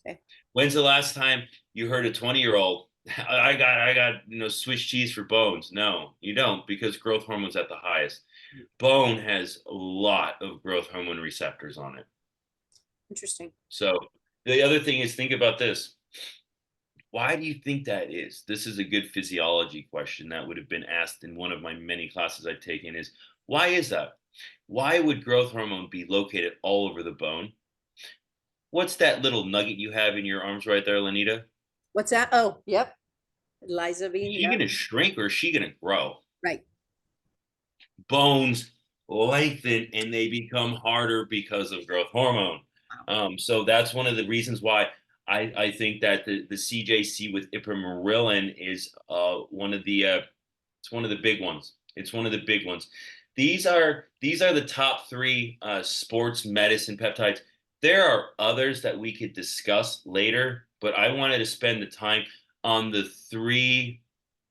Okay. When's the last time you heard a 20-year-old, I got Swiss cheese for bones? No, you don't, because growth hormone's at the highest. Bone has a lot of growth hormone receptors on it. Interesting. So the other thing is, think about this. Why do you think that is? This is a good physiology question that would have been asked in one of my many classes I've taken, is why is that? Why would growth hormone be located all over the bone? What's that little nugget you have in your arms right there, Lenita? What's that? Oh, yep. Liza bean. Is she going to shrink, or is she going to grow? Right. Bones lengthen and they become harder because of growth hormone. So that's one of the reasons why I think that the CJC with ipamorelin is it's one of the big ones. It's one of the big ones. These are the top 3 sports medicine peptides. There are others that we could discuss later, but I wanted to spend the time on the 3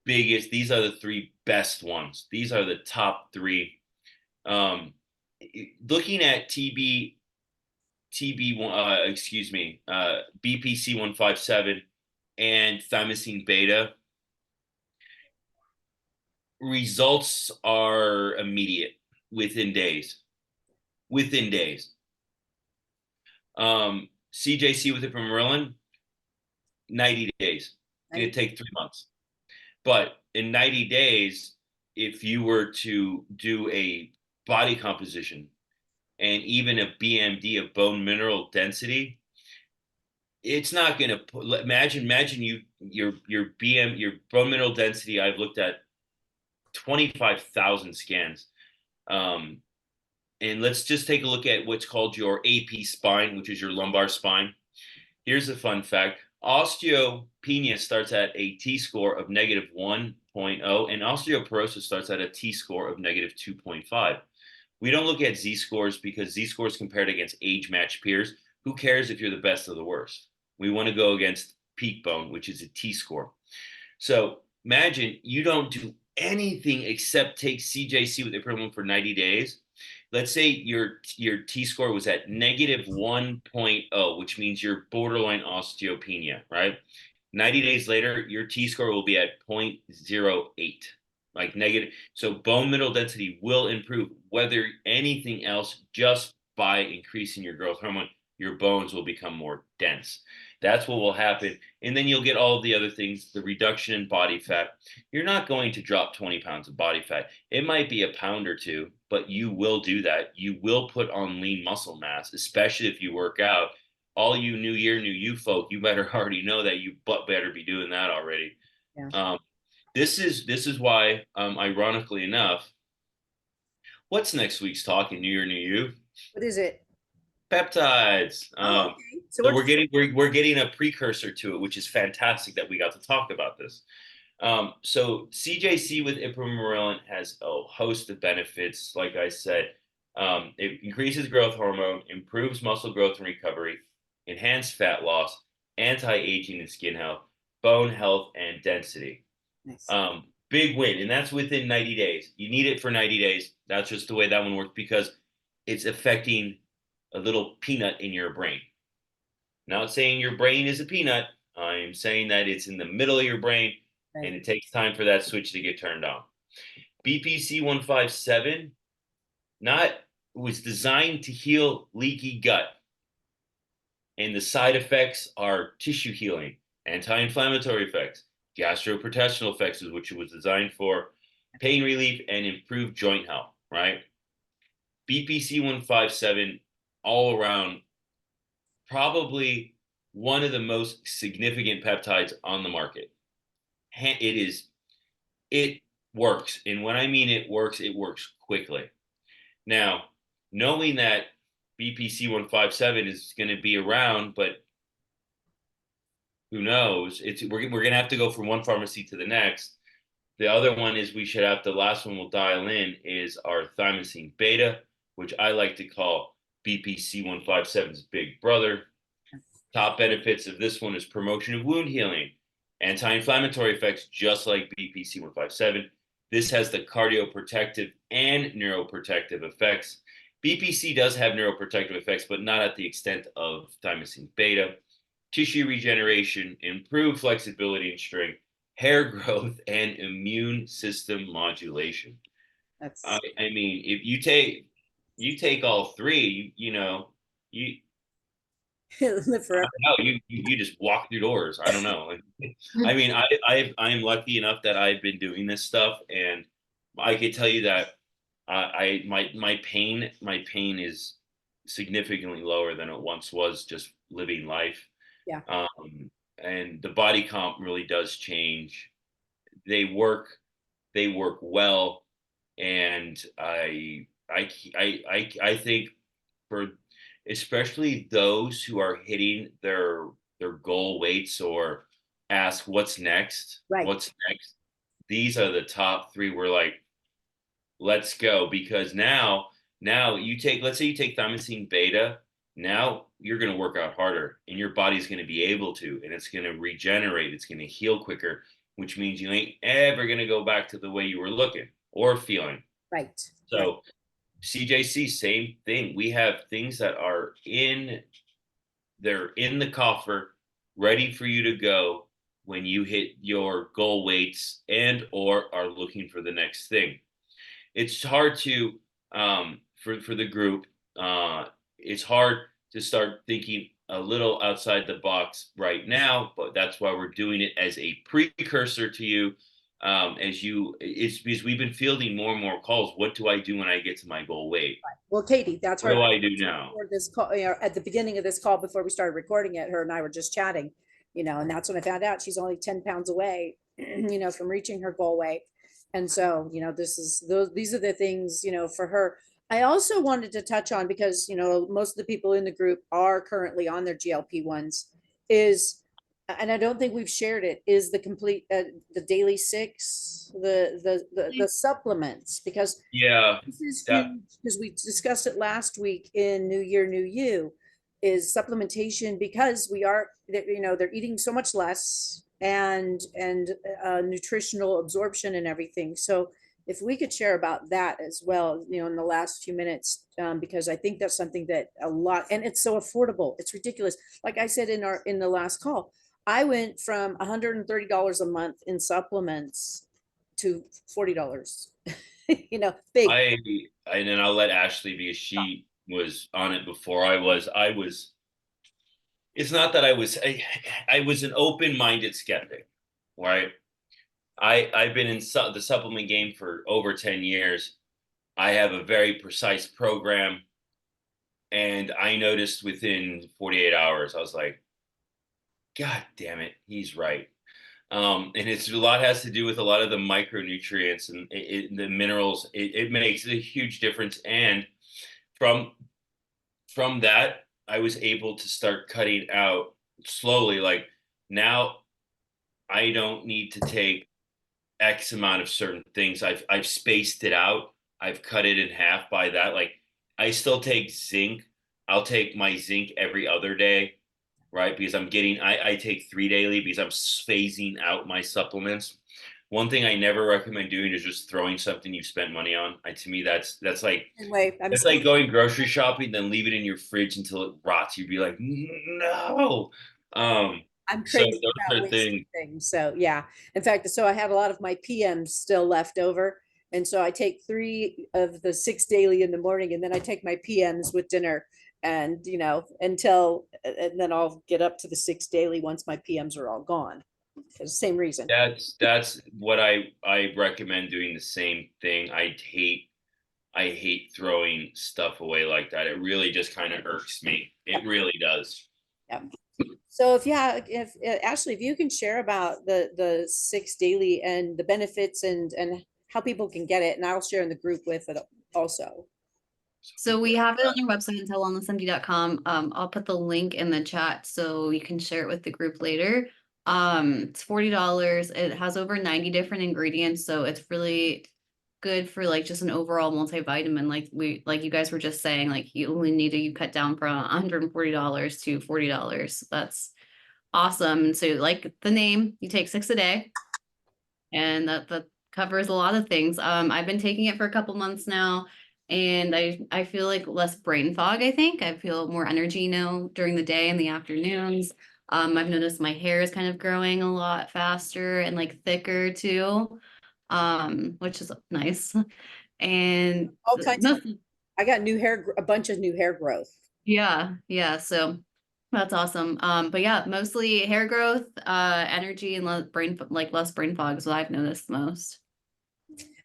biggest. These are the 3 best ones. These are the top 3. Looking at BPC 157 and thymosin beta, results are immediate, within days. CJC with ipamorelin, 90 days. It'd take 3 months. But in 90 days, if you were to do a body composition and even a BMD of bone mineral density, it's not going to imagine your bone mineral density. I've looked at 25,000 scans. And let's just take a look at what's called your AP spine, which is your lumbar spine. Here's a fun fact. Osteopenia starts at a T-score of negative 1.0, and osteoporosis starts at a T-score of negative 2.5. We don't look at Z-scores because Z-scores compared against age-matched peers. Who cares if you're the best or the worst? We want to go against peak bone, which is a T-score. So imagine you don't do anything except take CJC with ipamorelin for 90 days. let's say your T-score was at negative 1.0, which means you're borderline osteopenia, right? 90 days later, your T-score will be at 0.08, like negative. So bone mineral density will improve, whether anything else, just by increasing your growth hormone, your bones will become more dense. That's what will happen. And then you'll get all of the other things, the reduction in body fat. You're not going to drop 20 pounds of body fat. It might be a pound or two, but you will do that. You will put on lean muscle mass, especially if you work out. All you new year, new you folk, you better already know that you better be doing that already. Yeah. This is why, ironically enough, what's next week's talk in New Year, New You? What is it? Peptides. Oh, okay. So So we're getting a precursor to it, which is fantastic that we got to talk about this. So CJC with ipamorelin has a host of benefits. Like I said, it increases growth hormone, improves muscle growth and recovery, enhanced fat loss, anti-aging and skin health, bone health, and density. nice. Big win, and that's within 90 days. You need it for 90 days. That's just the way that one works because it's affecting a little peanut in your brain. Not saying your brain is a peanut. I'm saying that it's in the middle of your brain Right. and it takes time for that switch to get turned on. BPC 157 was designed to heal leaky gut. And the side effects are tissue healing, anti-inflammatory effects, gastrointestinal effects, which it was designed for, pain relief, and improved joint health, right? BPC 157 all around probably one of the most significant peptides on the market. It works. And when I mean it works quickly. Now, knowing that BPC 157 is going to be around, but who knows? We're going to have to go from one pharmacy to the next. The other one is the last one we'll dial in is our thymosin beta, which I like to call BPC 157's big brother. Top benefits of this one is promotion of wound healing, anti-inflammatory effects, just like BPC 157. This has the cardioprotective and neuroprotective effects. BPC does have neuroprotective effects, but not at the extent of thymosin beta. Tissue regeneration, improved flexibility and strength, hair growth, and immune system modulation. That's I mean, if you take all three, you live forever. no, you just walk through doors. I don't know. I mean, I'm lucky enough that I've been doing this stuff, and I can tell you that my pain is significantly lower than it once was just living life. Yeah. And the body comp really does change. They work well, and I think for especially those who are hitting their goal weights or ask what's next, Right. these are the top three. We're like, let's go, because now let's say you take thymosin beta, now you're going to work out harder and your body's going to be able to, and it's going to regenerate, it's going to heal quicker, which means you ain't ever going to go back to the way you were looking or feeling. Right. So CJC, same thing. We have things that are they're in the coffer, ready for you to go when you hit your goal weights and or are looking for the next thing. It's hard to for the group. It's hard to start thinking a little outside the box right now, but that's why we're doing it as a precursor to you. It's because we've been fielding more and more calls. What do I do when I get to my goal weight? Well, Katie, that's What do I do now? This call, at the beginning of this call, before we started recording it, her and I were just chatting, and that's when I found out she's only 10 pounds away, from reaching her goal weight. And so, these are the things, for her. I also wanted to touch on, because, most of the people in the group are currently on their GLP-1s, and I don't think we've shared it, is the complete, the daily six, the supplements, because this is huge, because we discussed it last week in New Year, New You, is supplementation, because they're eating so much less, and nutritional absorption and everything. So if we could share about that as well, in the last few minutes, because I think that's something that a lot, and it's so affordable. It's ridiculous. Like I said in the last call, I went from $130 a month in supplements to $40. Big. And then I'll let Ashley, because she was on it before I was. It's not that I was an open-minded skeptic, right? I've been in the supplement game for over 10 years. I have a very precise program, and I noticed within 48 hours, I was like, God damn it, he's right. And it's a lot has to do with a lot of the micronutrients and the minerals. It makes a huge difference. And from that, I was able to start cutting out slowly. Like now, I don't need to take X amount of certain things. I've spaced it out. I've cut it in half by that. Like I still take zinc. I'll take my zinc every other day, right? Because I take 3 daily because I'm phasing out my supplements. One thing I never recommend doing is just throwing something you've spent money on. To me, that's like Anyway, it's like going grocery shopping, then leave it in your fridge until it rots. You'd be like, no. I'm So crazy those about are wasting things. things. So yeah, in fact, so I have a lot of my PMs still left over. And so I take 3 of the 6 daily in the morning, and then I take my PMs with dinner, and and then I'll get up to the 6 daily once my PMs are all gone. For the same reason. That's what I recommend doing the same thing. I hate throwing stuff away like that. It really just kind of irks me. It really does. Yeah. So if Ashley, if you can share about the 6 daily and the benefits and how people can get it, and I'll share in the group with it also. So we have it on our website, intellwellnessmd.com. I'll put the link in the chat so you can share it with the group later. It's $40. It has over 90 different ingredients, so it's really good for like just an overall multivitamin. Like you guys were just saying, like you cut down from $140 to $40. That's awesome. And so like the name, you take 6 a day, and that covers a lot of things. I've been taking it for a couple months now, and I feel like less brain fog. I think I feel more energy, during the day and the afternoons. I've noticed my hair is kind of growing a lot faster and like thicker too, which is nice. And All kinds of, I got new hair, a bunch of new hair growth. yeah, so that's awesome. But yeah, mostly hair growth, energy, and less brain fog is what I've noticed most.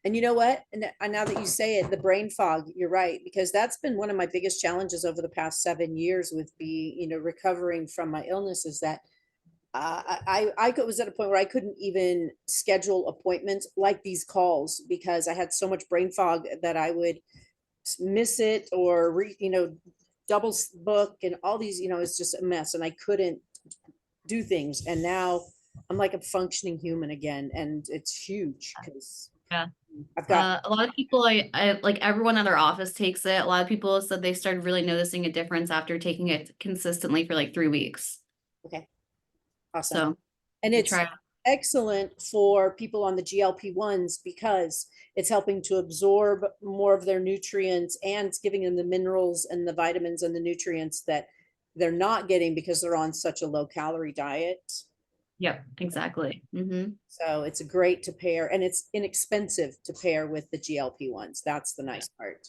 And you know what? And now that you say it, the brain fog, you're right, because that's been one of my biggest challenges over the past 7 years with recovering from my illness, is that I was at a point where I couldn't even schedule appointments like these calls because I had so much brain fog that I would miss it or double book and all these, it's just a mess, and I couldn't do things. And now I'm like a functioning human again, and it's huge because Yeah. I've got A lot of people, I like everyone at our office takes it. A lot of people said they started really noticing a difference after taking it consistently for like 3 weeks. okay, awesome. So And we it's try. excellent for people on the GLP1s because it's helping to absorb more of their nutrients, and it's giving them the minerals and the vitamins and the nutrients that they're not getting because they're on such a low calorie diet. Yep, exactly. So it's great to pair, and it's inexpensive to pair with the GLP1s. That's the nice part.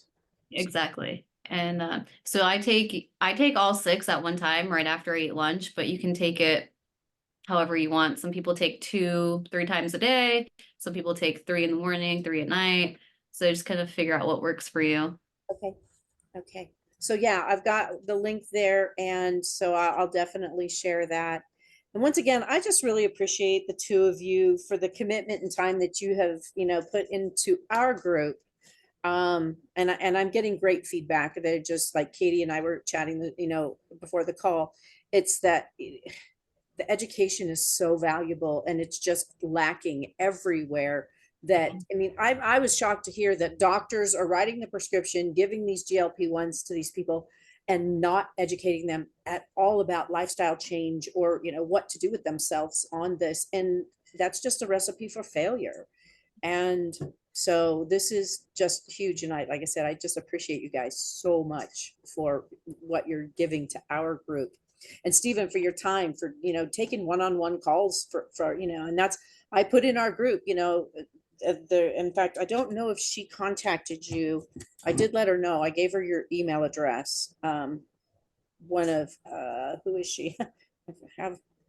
Exactly. And so I take all 6 at one time right after I eat lunch, but you can take it however you want. Some people take 2, 3 times a day. Some people take 3 in the morning, 3 at night. So just kind of figure out what works for you. Okay. Okay. So yeah, I've got the link there, and so I'll definitely share that. And once again, I just really appreciate the two of you for the commitment and time that you have, put into our group. And I'm getting great feedback. They're just like Katie and I were chatting, before the call. It's that the education is so valuable, and it's just lacking everywhere. That I mean, I was shocked to hear that doctors are writing the prescription, giving these GLP1s to these people, and not educating them at all about lifestyle change or what to do with themselves on this. And that's just a recipe for failure. And So this is just huge. And like I said, I just appreciate you guys so much for what you're giving to our group. And Stephen, for your time, for, taking one-on-one calls for, and that's, I put in our group, in fact, I don't know if she contacted you. I did let her know. I gave her your email address. One of, who is she?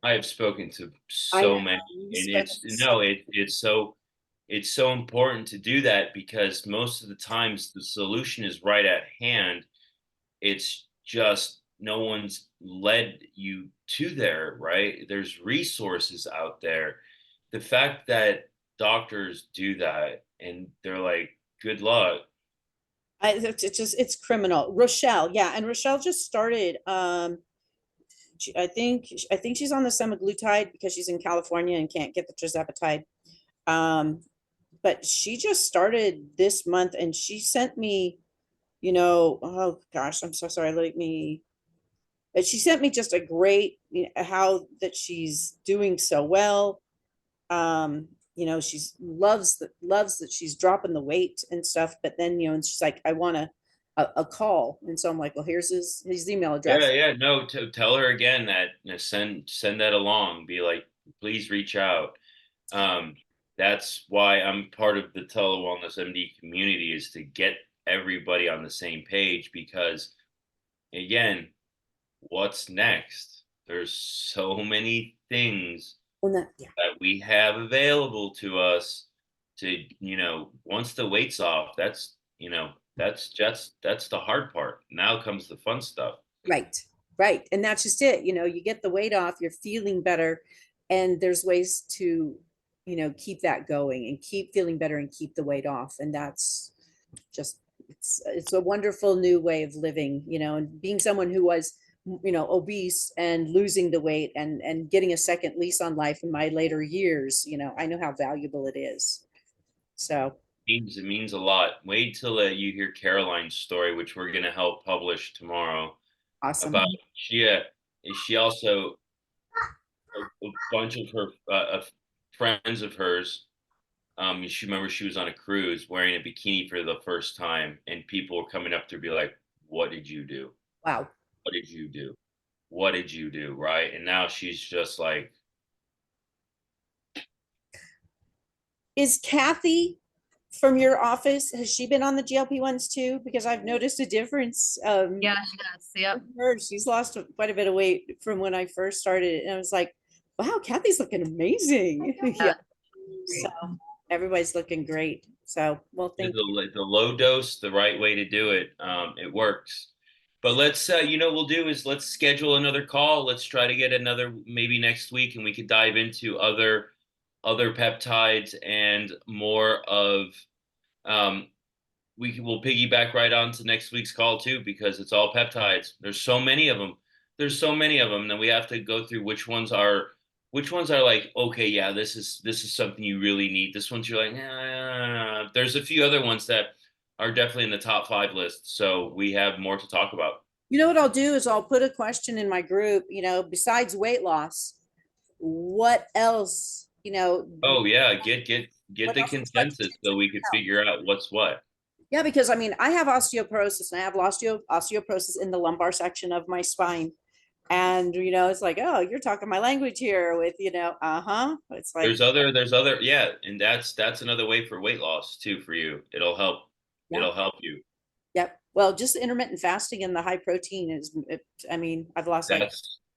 I have spoken to I so know, many, you've and spoken to so it's so important to do that because most of the times the solution is right at hand. It's just no one's led you to there, right? There's resources out there. The fact that doctors do that and they're like, good luck. it's criminal. Rochelle, yeah, and Rochelle just started. I think she's on the semaglutide because she's in California and can't get the tirzepatide. But she just started this month, and she sent me, oh gosh, I'm so sorry. She sent me just a great, how that she's doing so well. She's loves that she's dropping the weight and stuff, but then, and she's like, I want a call. And so I'm like, well, here's his email address. Yeah, no, tell her again that, send that along. Be like, please reach out. That's why I'm part of the Telewellness MD community, is to get everybody on the same page, because again, what's next? There's so many things that we have available to us to, once the weight's off, that's the hard part. Now comes the fun stuff. Right. And that's just it. You get the weight off, you're feeling better, and there's ways to, keep that going and keep feeling better and keep the weight off. And that's just, it's a wonderful new way of living, and being someone who was, obese and losing the weight and getting a second lease on life in my later years, I know how valuable it is. So It means a lot. Wait till you hear Caroline's story, which we're going to help publish tomorrow. awesome. About she also, a bunch of her friends of hers. She remember she was on a cruise wearing a bikini for the first time, and people were coming up to her, be like, "What did you do? Wow. What did you do? What did you do?" Right? And now she's just like, is Kathy from your office, has she been on the GLP-1s too? Because I've noticed a difference. Yeah, she does. Yep. She's lost quite a bit of weight from when I first started. And I was like, wow, Kathy's looking amazing. Yeah. So everybody's looking great. So, well, thank you. the low dose, the right way to do it. It works. But let's, we'll do is let's schedule another call. Let's try to get another maybe next week, and we could dive into other peptides and more of, will piggyback right on to next week's call too, because it's all peptides. There's so many of them. And then we have to go through which ones are like, okay, yeah, this is something you really need. This one's you're like, there's a few other ones that are definitely in the top 5 list. So we have more to talk about. You know what I'll do is I'll put a question in my group, besides weight loss, what else, Oh yeah, get the consensus so we could figure out what's what. Yeah, because I mean, I have osteoporosis and I have osteoporosis in the lumbar section of my spine. And, it's like, oh, you're talking my language here with, it's like, There's other, yeah. And that's another way for weight loss too, for you. It'll help. Yeah. It'll help you. Yep. Well, just intermittent fasting and the high protein I've lost like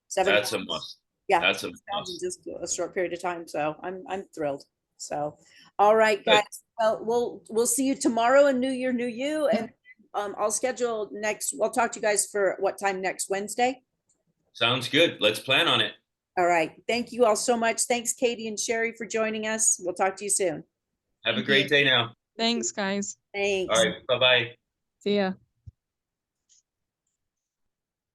7 That's pounds. a must. Yeah. That's a in must. just a short period of time. So I'm thrilled. So, all right, guys. Well, we'll see you tomorrow, and New Year, New You. And I'll schedule we'll talk to you guys for what time next Wednesday. Sounds good. Let's plan on it. All right. Thank you all so much. Thanks, Katie and Sherry, for joining us. We'll talk to you soon. Have a great day now. Thanks, guys. Thanks. All right. Bye-bye. See ya.